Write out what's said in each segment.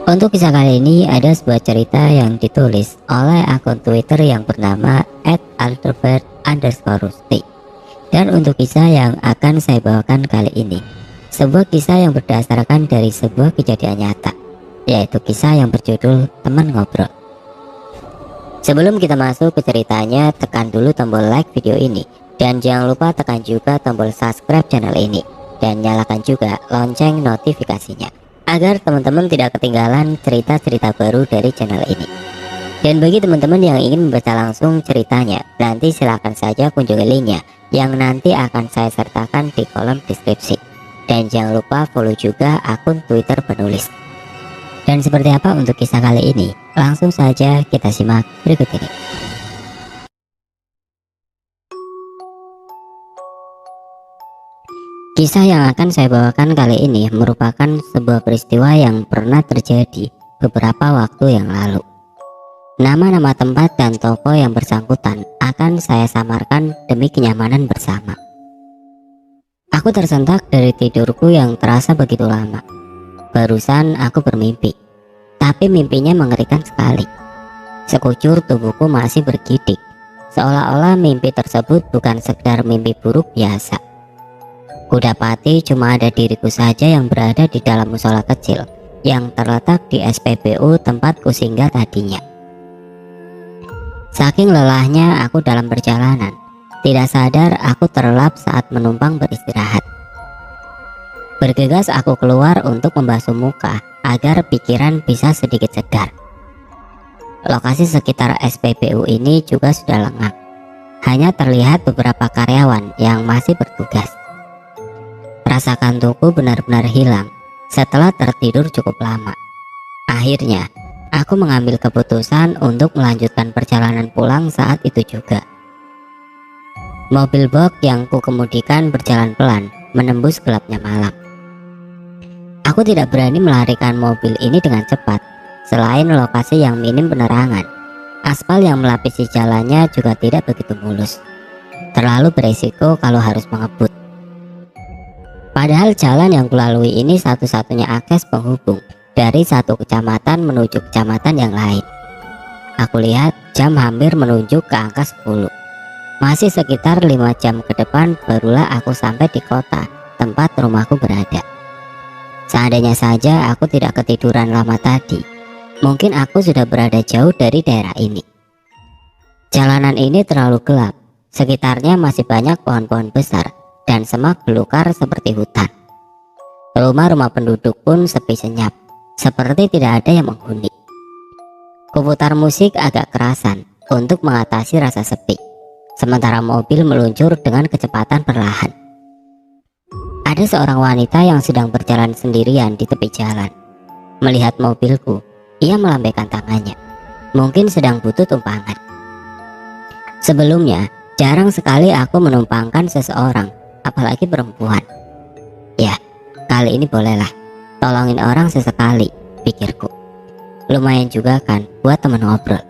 Untuk kisah kali ini ada sebuah cerita yang ditulis oleh akun Twitter yang bernama @albert_rusty. Dan untuk kisah yang akan saya bawakan kali ini, sebuah kisah yang berdasarkan dari sebuah kejadian nyata, yaitu kisah yang berjudul Teman Ngobrol. Sebelum kita masuk ke ceritanya, tekan dulu tombol like video ini, dan jangan lupa tekan juga tombol subscribe channel ini, dan nyalakan juga lonceng notifikasinya, agar teman-teman tidak ketinggalan cerita-cerita baru dari channel ini. Dan bagi teman-teman yang ingin membaca langsung ceritanya, nanti silahkan saja kunjungi linknya yang nanti akan saya sertakan di kolom deskripsi. Dan jangan lupa follow juga akun Twitter penulis. Dan seperti apa untuk kisah kali ini? Langsung saja kita simak berikut ini. Kisah yang akan saya bawakan kali ini merupakan sebuah peristiwa yang pernah terjadi beberapa waktu yang lalu. Nama-nama tempat dan toko yang bersangkutan akan saya samarkan demi kenyamanan bersama. Aku tersentak dari tidurku yang terasa begitu lama. Barusan aku bermimpi, tapi mimpinya mengerikan sekali. Sekujur tubuhku masih bergidik, seolah-olah mimpi tersebut bukan sekedar mimpi buruk biasa. Kudapati cuma ada diriku saja yang berada di dalam musola kecil yang terletak di SPBU tempatku singgah tadinya. Saking lelahnya aku dalam perjalanan, tidak sadar aku terlelap saat menumpang beristirahat. Bergegas aku keluar untuk membasuh muka agar pikiran bisa sedikit segar. Lokasi sekitar SPBU ini juga sudah lengang. Hanya terlihat beberapa karyawan yang masih bertugas. Rasa kantukku benar-benar hilang setelah tertidur cukup lama. Akhirnya, aku mengambil keputusan untuk melanjutkan perjalanan pulang saat itu juga. Mobil box yang kukemudikan berjalan pelan menembus gelapnya malam. Aku tidak berani melarikan mobil ini dengan cepat. Selain lokasi yang minim penerangan, aspal yang melapisi jalannya juga tidak begitu mulus. Terlalu beresiko kalau harus mengebut. Padahal jalan yang kulalui ini satu-satunya akses penghubung dari satu kecamatan menuju kecamatan yang lain. Aku lihat jam hampir menunjuk ke angka 10. Masih sekitar 5 jam ke depan barulah aku sampai di kota tempat rumahku berada. Seandainya saja aku tidak ketiduran lama tadi, mungkin aku sudah berada jauh dari daerah ini. Jalanan ini terlalu gelap, sekitarnya masih banyak pohon-pohon besar dan semak belukar seperti hutan. Rumah-rumah penduduk pun sepi senyap, seperti tidak ada yang menghuni. Kuputar musik agak kerasan untuk mengatasi rasa sepi, sementara mobil meluncur dengan kecepatan perlahan. Ada seorang wanita yang sedang berjalan sendirian di tepi jalan. Melihat mobilku, ia melambaikan tangannya, mungkin sedang butuh tumpangan. Sebelumnya, jarang sekali aku menumpangkan seseorang, apalagi perempuan. Ya, kali ini bolehlah tolongin orang sesekali, pikirku. Lumayan juga kan buat teman ngobrol.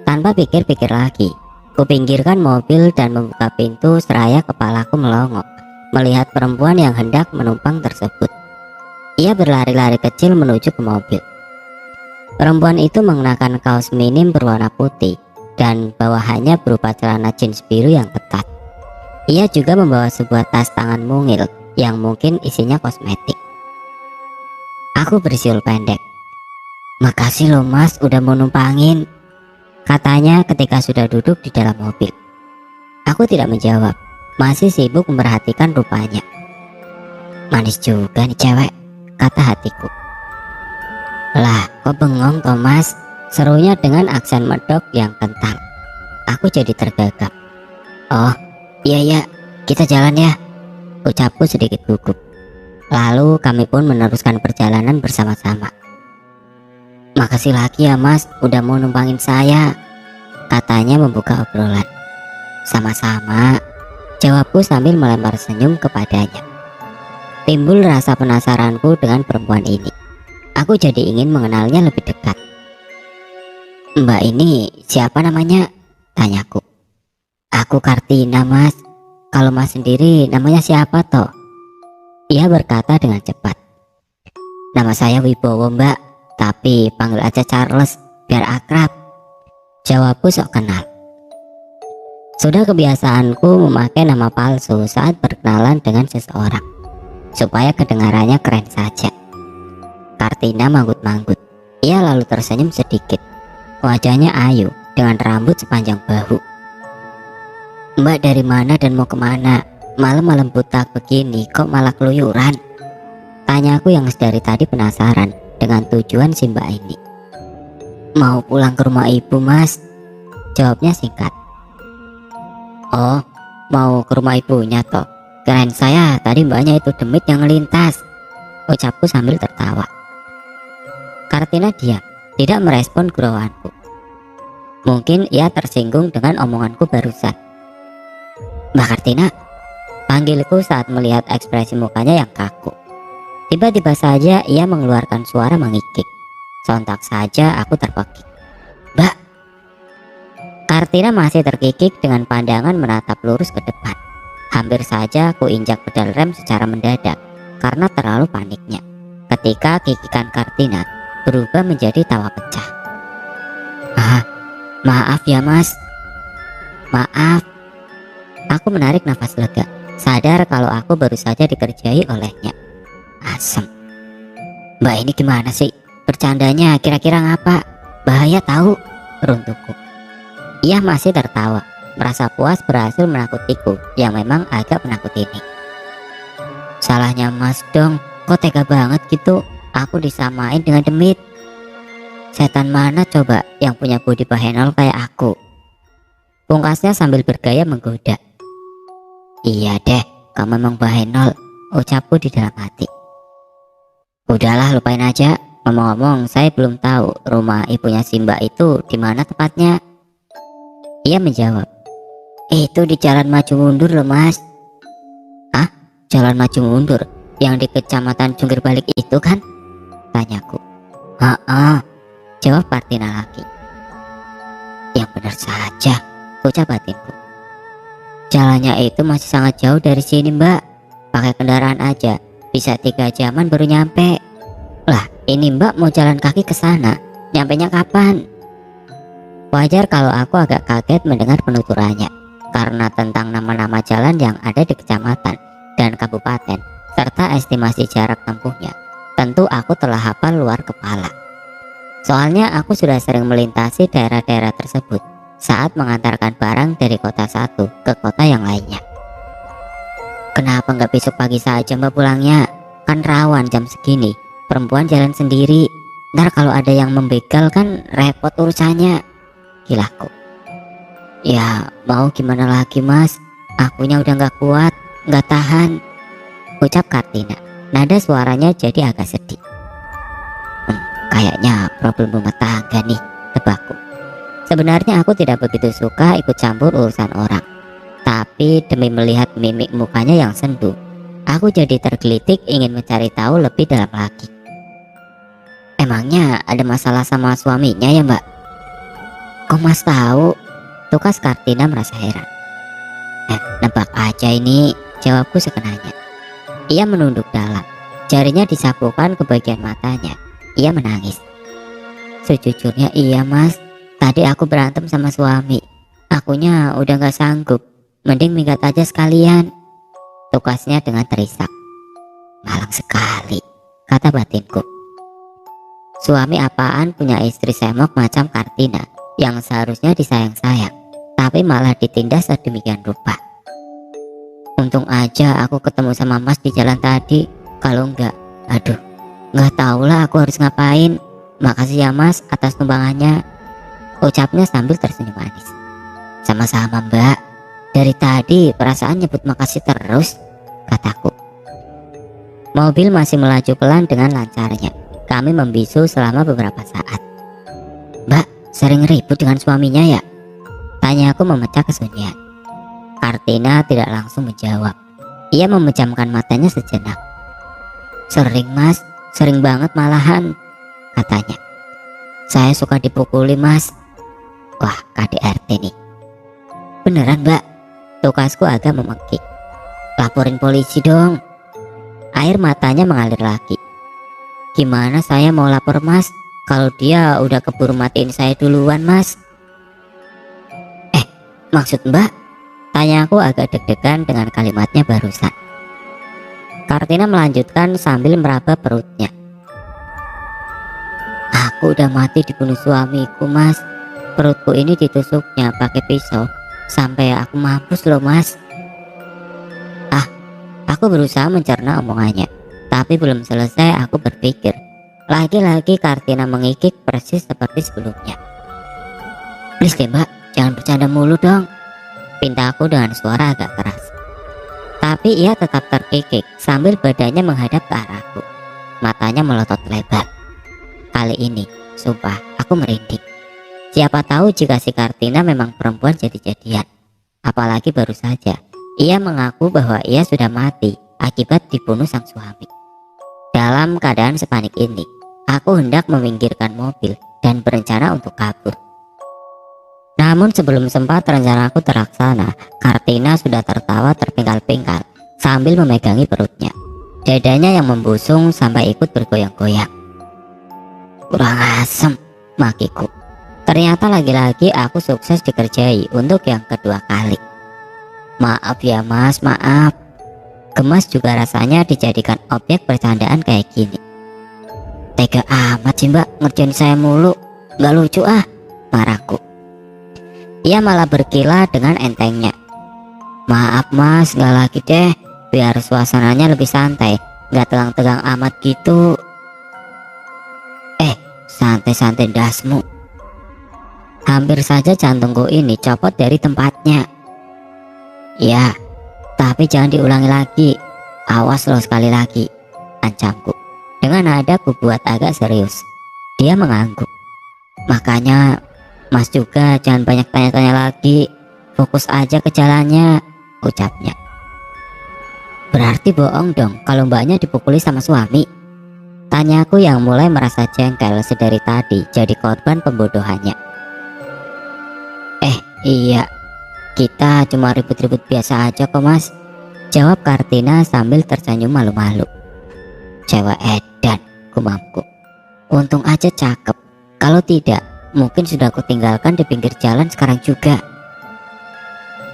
Tanpa pikir-pikir lagi, kupinggirkan mobil dan membuka pintu seraya kepalaku melongok melihat perempuan yang hendak menumpang tersebut. Ia berlari-lari kecil menuju ke mobil. Perempuan itu mengenakan kaos minim berwarna putih dan bawahannya berupa celana jeans biru yang ketat. Ia juga membawa sebuah tas tangan mungil yang mungkin isinya kosmetik. Aku bersiul pendek. "Makasih loh mas udah mau numpangin," katanya ketika sudah duduk di dalam mobil. Aku tidak menjawab, masih sibuk memperhatikan rupanya. "Manis juga nih cewek," kata hatiku. "Lah kok bengong Thomas?" serunya dengan aksen medok yang kental. Aku jadi tergagap. "Oh iya, kita jalan ya," ucapku sedikit gugup. Lalu kami pun meneruskan perjalanan bersama-sama. "Makasih lagi ya mas udah mau numpangin saya," katanya membuka obrolan. "Sama-sama," jawabku sambil melempar senyum kepadanya. Timbul rasa penasaranku dengan perempuan ini. Aku jadi ingin mengenalnya lebih dekat. "Mbak ini siapa namanya?" tanyaku. "Aku Kartina mas. Kalau mas sendiri namanya siapa toh?" Ia berkata dengan cepat. "Nama saya Wibowo mbak, Tapi panggil aja Charles biar akrab, jawabku sok kenal. Sudah kebiasaanku memakai nama palsu saat berkenalan dengan seseorang, supaya kedengarannya keren saja. Kartina manggut-manggut. Ia lalu tersenyum sedikit. Wajahnya ayu dengan rambut sepanjang bahu. Mbak dari mana dan mau kemana? Malam-malam buta begini kok malah keluyuran? Tanyaku yang dari tadi penasaran dengan tujuan si mbak ini. Mau pulang ke rumah ibu mas, jawabnya singkat. Oh, mau ke rumah ibunya toh? Kirain saya tadi mbaknya itu demit yang ngelintas, ucapku sambil tertawa. Kartina diam, tidak merespon gurauanku. Mungkin ia tersinggung dengan omonganku barusan. Mbak Kartina, panggilku saat melihat ekspresi mukanya yang kaku. Tiba-tiba saja ia mengeluarkan suara mengikik. Sontak saja aku terpekik. Mbak. Kartina masih terkikik dengan pandangan menatap lurus ke depan. Hampir saja ku injak pedal rem secara mendadak karena terlalu paniknya ketika kikikan Kartina berubah menjadi tawa pecah. Maaf ya mas. Maaf. Aku menarik nafas lega, sadar kalau aku baru saja dikerjai olehnya. Asem. Mbak ini gimana sih? Bercandanya kira-kira ngapa? Bahaya tahu, runtuhku. Ia masih tertawa, merasa puas berhasil menakutiku yang memang agak menakutini. Salahnya mas dong, kok tega banget gitu? Aku disamain dengan demit. Setan mana coba yang punya body bahenol kayak aku? Pungkasnya sambil bergaya menggoda. Iya deh, kamu memang bahenol, ucapku di dalam hati. Udahlah lupain aja. Ngomong-ngomong, saya belum tahu rumah ibunya si mbak itu di mana tepatnya. Ia menjawab, itu di jalan maju mundur loh mas. Hah? Jalan maju mundur? Yang di kecamatan Jungkir Balik itu kan? Tanyaku. Jawab Kartina lagi. Yang benar saja, ucap batinku. Jalannya itu masih sangat jauh dari sini mbak. Pakai kendaraan aja bisa 3 jaman baru nyampe. Lah ini mbak mau jalan kaki ke sana, nyampenya kapan? Wajar kalau aku agak kaget mendengar penuturannya, karena tentang nama-nama jalan yang ada di kecamatan dan kabupaten serta estimasi jarak tempuhnya tentu aku telah hafal luar kepala. Soalnya aku sudah sering melintasi daerah-daerah tersebut saat mengantarkan barang dari kota satu ke kota yang lainnya. Kenapa nggak besok pagi saja mbak pulangnya? Kan rawan jam segini, perempuan jalan sendiri. Ntar kalau ada yang membegal kan repot urusannya, gilaku. Ya mau gimana lagi mas, akunya udah nggak kuat, nggak tahan, ucap Kartina. Nada suaranya jadi agak sedih. Kayaknya problem rumah tangga nih, tebakku. Sebenarnya aku tidak begitu suka ikut campur urusan orang, tapi demi melihat mimik mukanya yang sendu, aku jadi tergelitik ingin mencari tahu lebih dalam lagi. Emangnya ada masalah sama suaminya ya mbak? Kok mas tahu? Tukas Kartina merasa heran. Nebak aja ini, jawabku sekenanya. Ia menunduk dalam, jarinya disapukan ke bagian matanya. Ia menangis. Sejujurnya iya mas, tadi aku berantem sama suami. Akunya udah gak sanggup, mending minggat aja sekalian, tukasnya dengan terisak. Malang sekali, kata batinku. Suami apaan punya istri semok macam Kartina yang seharusnya disayang-sayang, tapi malah ditindas sedemikian rupa. Untung aja aku ketemu sama mas di jalan tadi. Kalau enggak, aduh, nggak tahulah aku harus ngapain. Makasih ya mas atas tumbangannya, ucapnya sambil tersenyum manis. Sama-sama mbak, dari tadi perasaan nyebut makasih terus, kataku. Mobil masih melaju pelan dengan lancarnya. Kami membisu selama beberapa saat. Mbak sering ribut dengan suaminya ya? Tanya aku memecah kesunyian. Kartina tidak langsung menjawab. Ia memejamkan matanya sejenak. Sering mas, sering banget malahan, katanya. Saya suka dipukuli mas. Wah KDRT nih. Beneran mbak? Tukasku agak memekik. Laporin polisi dong. Air matanya mengalir lagi. Gimana saya mau lapor mas? kalau dia udah keburu matiin saya duluan, Mas. Maksud Mbak? Tanya aku agak deg-degan dengan kalimatnya barusan. Kartina melanjutkan sambil meraba perutnya. Aku udah mati dibunuh suamiku, Mas. Perutku ini ditusuknya pakai pisau sampai aku mampus loh, Mas. Aku berusaha mencerna omongannya, tapi belum selesai aku berpikir. Lagi-lagi Kartina mengikik persis seperti sebelumnya. Please deh Mbak, jangan bercanda mulu dong, pinta aku dengan suara agak keras. Tapi ia tetap terkikik sambil badannya menghadap ke arahku. Matanya melotot lebar. Kali ini, sumpah, aku merinding. Siapa tahu jika si Kartina memang perempuan jadi-jadian. Apalagi baru saja ia mengaku bahwa ia sudah mati akibat dibunuh sang suami. Dalam keadaan sepanik ini, aku hendak meminggirkan mobil dan berencana untuk kabur. Namun sebelum sempat rencanaku terlaksana, Kartina sudah tertawa terpingkal-pingkal sambil memegangi perutnya. Dadanya yang membusung sampai ikut bergoyang-goyang. Kurang asem, makiku. Ternyata lagi-lagi aku sukses dikerjai untuk yang kedua kali. Maaf ya Mas, maaf. Gemas juga rasanya dijadikan objek bercandaan kayak gini. Tega amat sih Mbak, ngerjain saya mulu. Gak lucu ah, marahku. Ia malah berkilah dengan entengnya. Maaf Mas, gak lagi deh. Biar suasananya lebih santai, gak tegang-tegang amat gitu. Santai-santai dasmu. Hampir saja jantungku ini copot dari tempatnya. Ya, tapi jangan diulangi lagi. Awas loh sekali lagi, ancamku. Dengan nada ku buat agak serius. Dia mengangguk. Makanya Mas juga jangan banyak tanya-tanya lagi. Fokus aja ke jalannya, ucapnya. Berarti bohong dong kalau mbaknya dipukuli sama suami? Tanyaku yang mulai merasa jengkel sedari tadi jadi korban pembodohannya. Iya, kita cuma ribut-ribut biasa aja kok Mas, jawab Kartina sambil tersenyum malu-malu. Cewek edan, gumamku. Untung aja cakep, kalau tidak mungkin sudah aku tinggalkan di pinggir jalan sekarang juga.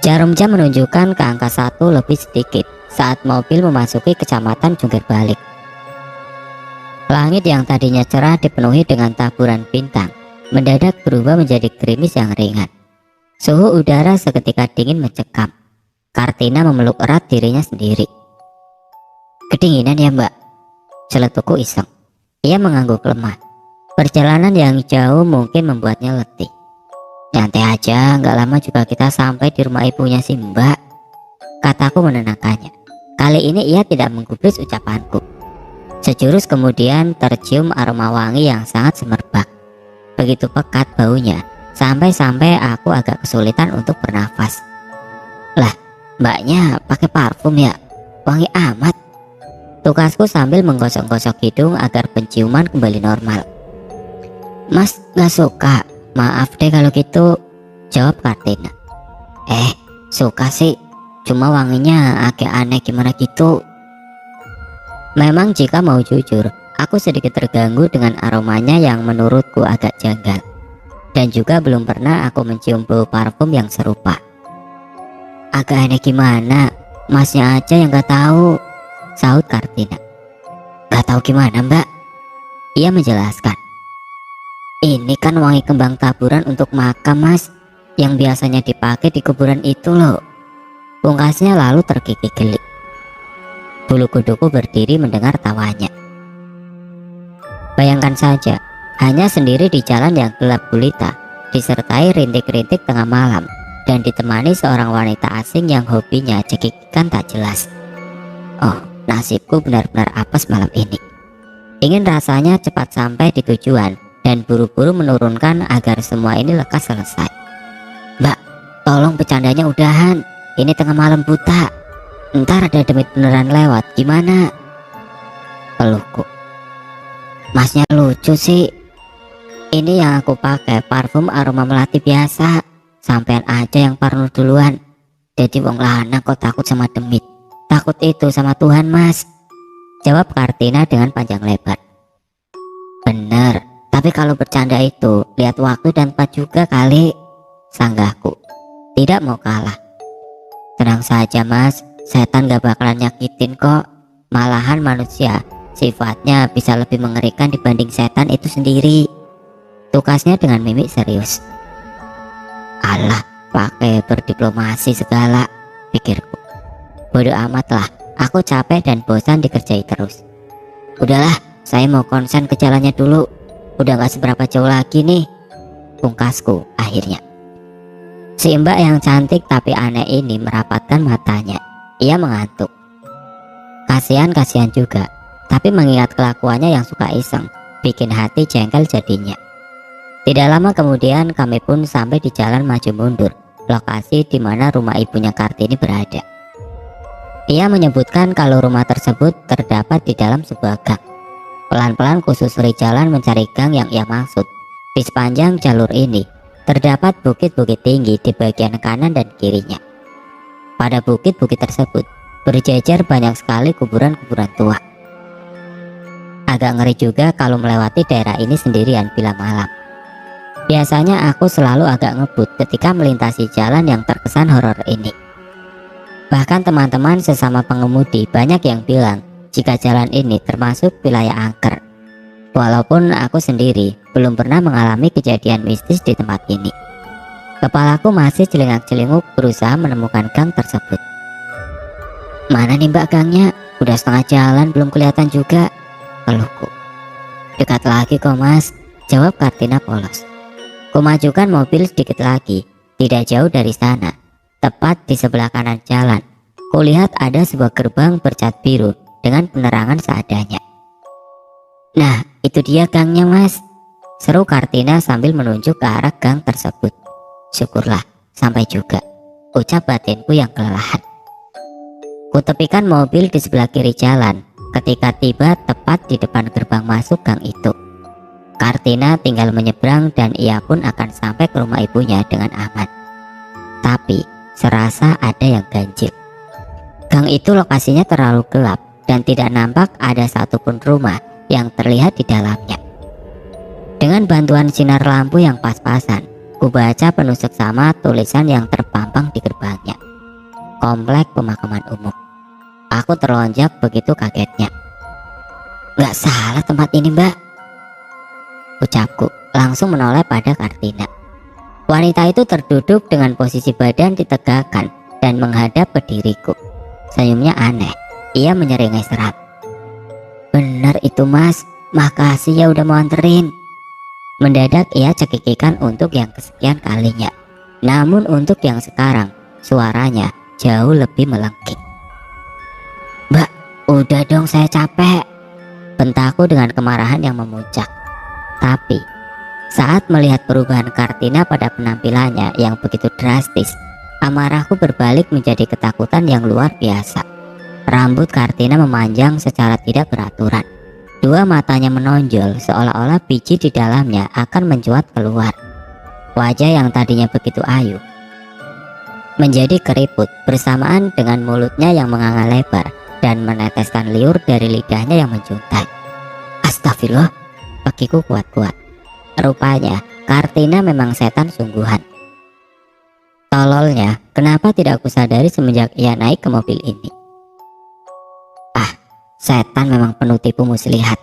Jarum jam menunjukkan ke angka 1 lebih sedikit saat mobil memasuki kecamatan Jungkir Balik. Langit yang tadinya cerah dipenuhi dengan taburan bintang mendadak berubah menjadi gerimis yang ringan. Suhu udara seketika dingin mencekam. Kartina memeluk erat dirinya sendiri. Kedinginan ya Mbak, celetukku iseng. Ia mengangguk lemah. Perjalanan yang jauh mungkin membuatnya letih. Nyantai aja, gak lama juga kita sampai di rumah ibunya si Mbak, kataku menenangkannya. Kali ini ia tidak menggubris ucapanku. Sejurus kemudian tercium aroma wangi yang sangat semerbak. Begitu pekat baunya, sampai-sampai aku agak kesulitan untuk bernafas. Lah, mbaknya pakai parfum ya? Wangi amat, tukasku sambil menggosok-gosok hidung agar penciuman kembali normal. Mas gak suka? Maaf deh kalau gitu, jawab Kartina. Suka sih, cuma wanginya agak aneh gimana gitu. Memang jika mau jujur, aku sedikit terganggu dengan aromanya yang menurutku agak janggal. Dan juga belum pernah aku mencium bau parfum yang serupa. Agak aneh gimana? Masnya aja yang gak tahu, sahut Kartina. Gak tahu gimana Mbak? Ia menjelaskan. Ini kan wangi kembang taburan untuk makam Mas, yang biasanya dipakai di kuburan itu loh. Pungkasnya lalu terkikik geli. Bulu kuduku berdiri mendengar tawanya. Bayangkan saja, hanya sendiri di jalan yang gelap gulita, disertai rintik-rintik tengah malam, dan ditemani seorang wanita asing yang hobinya cekikikan tak jelas. Oh, nasibku benar-benar apes malam ini. Ingin rasanya cepat sampai di tujuan dan buru-buru menurunkan agar semua ini lekas selesai. Mbak, tolong bercandanya udahan. Ini tengah malam buta. Ntar ada demit beneran lewat, gimana? Peluhku. Masnya lucu sih. Ini yang aku pakai parfum aroma melati biasa. Sampean aja yang parno duluan. Jadi wong lanang kok takut sama demit. Takut itu sama Tuhan Mas, jawab Kartina dengan panjang lebar. Bener, Tapi kalau bercanda itu, lihat waktu dan tempat juga kali, sanggahku. Tidak mau kalah. Tenang saja mas, setan gak bakalan nyakitin kok. Malahan manusia sifatnya bisa lebih mengerikan dibanding setan itu sendiri, tukasnya dengan mimik serius. Alah, pakai berdiplomasi segala, pikirku. Bodoh amat lah, aku capek dan bosan dikerjai terus. Udahlah, saya mau konsen ke jalannya dulu. Udah gak seberapa jauh lagi nih, pungkasku akhirnya. Si mbak yang cantik tapi aneh ini merapatkan matanya. Ia mengantuk. Kasihan juga, tapi mengingat kelakuannya yang suka iseng, bikin hati jengkel jadinya. Tidak lama kemudian kami pun sampai di jalan maju mundur, lokasi di mana rumah ibunya Kartini berada. Ia menyebutkan kalau rumah tersebut terdapat di dalam sebuah gang. Pelan-pelan kususuri jalan mencari gang yang ia maksud. Di sepanjang jalur ini terdapat bukit-bukit tinggi di bagian kanan dan kirinya. Pada bukit-bukit tersebut berjejer banyak sekali kuburan-kuburan tua. Agak ngeri juga kalau melewati daerah ini sendirian bila malam. Biasanya aku selalu agak ngebut ketika melintasi jalan yang terkesan horor ini. Bahkan teman-teman sesama pengemudi banyak yang bilang jika jalan ini termasuk wilayah angker. Walaupun aku sendiri belum pernah mengalami kejadian mistis di tempat ini. Kepalaku masih celingak-celinguk berusaha menemukan gang tersebut. Mana nih mbak gangnya? Udah setengah jalan belum kelihatan juga, keluhku. Dekat lagi kok mas, jawab Kartina polos. Kumajukan mobil sedikit lagi, tidak jauh dari sana. Tepat di sebelah kanan jalan, kulihat ada sebuah gerbang bercat biru dengan penerangan seadanya. Nah, itu dia gangnya mas, seru Kartina sambil menunjuk ke arah gang tersebut. Syukurlah, sampai juga, ucap batinku yang kelelahan. Kutepikan mobil di sebelah kiri jalan ketika tiba tepat di depan gerbang masuk gang itu. Kartina tinggal menyeberang dan ia pun akan sampai ke rumah ibunya dengan aman. Tapi serasa ada yang ganjil. Gang itu lokasinya terlalu gelap dan tidak nampak ada satupun rumah yang terlihat di dalamnya. Dengan bantuan sinar lampu yang pas-pasan, kubaca penuh seksama tulisan yang terpampang di gerbangnya. Komplek pemakaman umum. Aku terlonjak begitu kagetnya. Gak salah tempat ini mbak, ucapku langsung menoleh pada Kartina. Wanita itu terduduk dengan posisi badan ditegakkan dan menghadap ke diriku. Senyumnya aneh. Ia menyeringai seram. Bener itu mas, makasih ya udah mau anterin. Mendadak ia cekikikan untuk yang kesekian kalinya. Namun untuk yang sekarang suaranya jauh lebih melengking. Mbak, udah dong saya capek, bentakku dengan kemarahan yang memuncak. Tapi saat melihat perubahan Kartina pada penampilannya yang begitu drastis, amarahku berbalik menjadi ketakutan yang luar biasa. Rambut Kartina memanjang secara tidak beraturan. Dua matanya menonjol seolah-olah biji di dalamnya akan mencuat keluar. Wajah yang tadinya begitu ayu menjadi keriput bersamaan dengan mulutnya yang menganga lebar dan meneteskan liur dari lidahnya yang menjuntai. Astagfirullah, kakiku kuat-kuat. Rupanya Kartina memang setan sungguhan. Tololnya, kenapa tidak aku sadari semenjak ia naik ke mobil ini? Setan memang penuh tipu muslihat.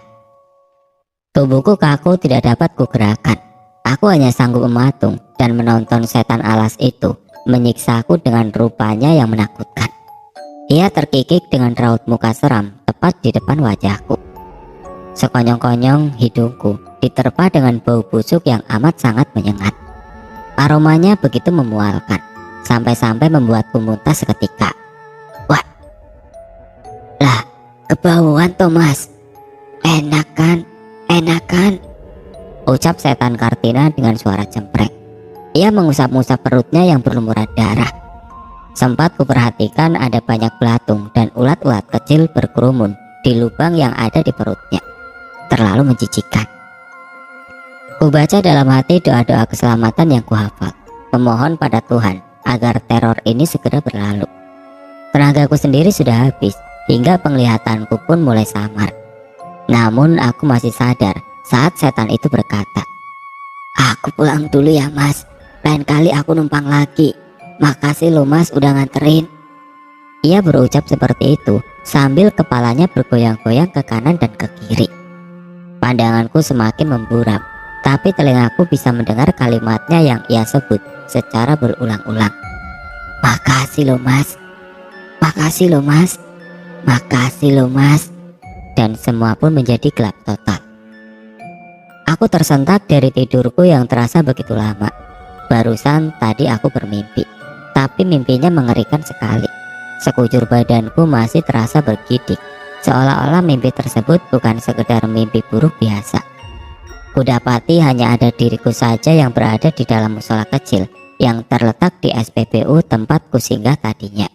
Tubuhku kaku tidak dapat kugerakkan. Aku hanya sanggup mematung dan menonton setan alas itu menyiksaku dengan rupanya yang menakutkan. Ia terkikik dengan raut muka seram tepat di depan wajahku. Sekonyong-konyong hidungku diterpa dengan bau busuk yang amat sangat menyengat. Aromanya begitu memualkan, sampai-sampai membuatku muntah seketika. Wah, lah, kebauan Thomas. Enak kan? Enak kan? Ucap setan Kartina dengan suara cempreng. Ia mengusap-ngusap perutnya yang berlumuran darah. Sempat kuperhatikan ada banyak belatung dan ulat-ulat kecil berkerumun di lubang yang ada di perutnya. Terlalu menjijikkan. Kubaca dalam hati doa-doa keselamatan yang kuhafal, memohon pada Tuhan agar teror ini segera berlalu. Tenagaku sendiri sudah habis, hingga penglihatanku pun mulai samar. Namun aku masih sadar saat setan itu berkata, "Aku pulang dulu ya mas, lain kali aku numpang lagi. Makasih loh mas udah nganterin." Ia berucap seperti itu sambil kepalanya bergoyang-goyang ke kanan dan ke kiri. Pandanganku semakin memburam, tapi telingaku bisa mendengar kalimatnya yang ia sebut secara berulang-ulang. "Makasih loh mas, makasih loh mas, makasih loh mas." Dan semua pun menjadi gelap total. Aku tersentak dari tidurku yang terasa begitu lama. Barusan tadi aku bermimpi, tapi mimpinya mengerikan sekali. Sekujur badanku masih terasa bergidik, seolah-olah mimpi tersebut bukan sekedar mimpi buruk biasa. Kudapati hanya ada diriku saja yang berada di dalam musola kecil yang terletak di SPBU tempat kusinggah tadinya.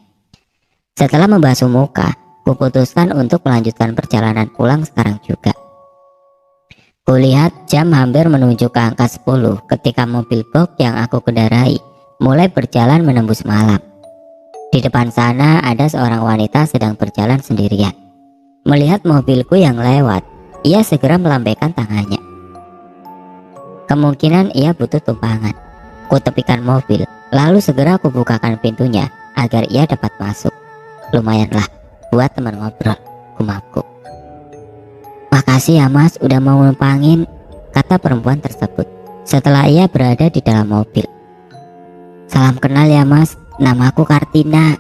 Setelah membasuh muka, kuputuskan untuk melanjutkan perjalanan pulang sekarang juga. Kulihat jam hampir menunjuk ke angka 10 ketika mobil box yang aku kendarai mulai berjalan menembus malam. Di depan sana ada seorang wanita sedang berjalan sendirian. Melihat mobilku yang lewat, ia segera melambaikan tangannya. Kemungkinan ia butuh tumpangan. Kutepikan mobil, lalu segera kubukakan pintunya agar ia dapat masuk. Lumayanlah buat teman ngobrol, gumamku. "Makasih ya mas udah mau numpangin," kata perempuan tersebut setelah ia berada di dalam mobil. "Salam kenal ya mas, namaku Kartina."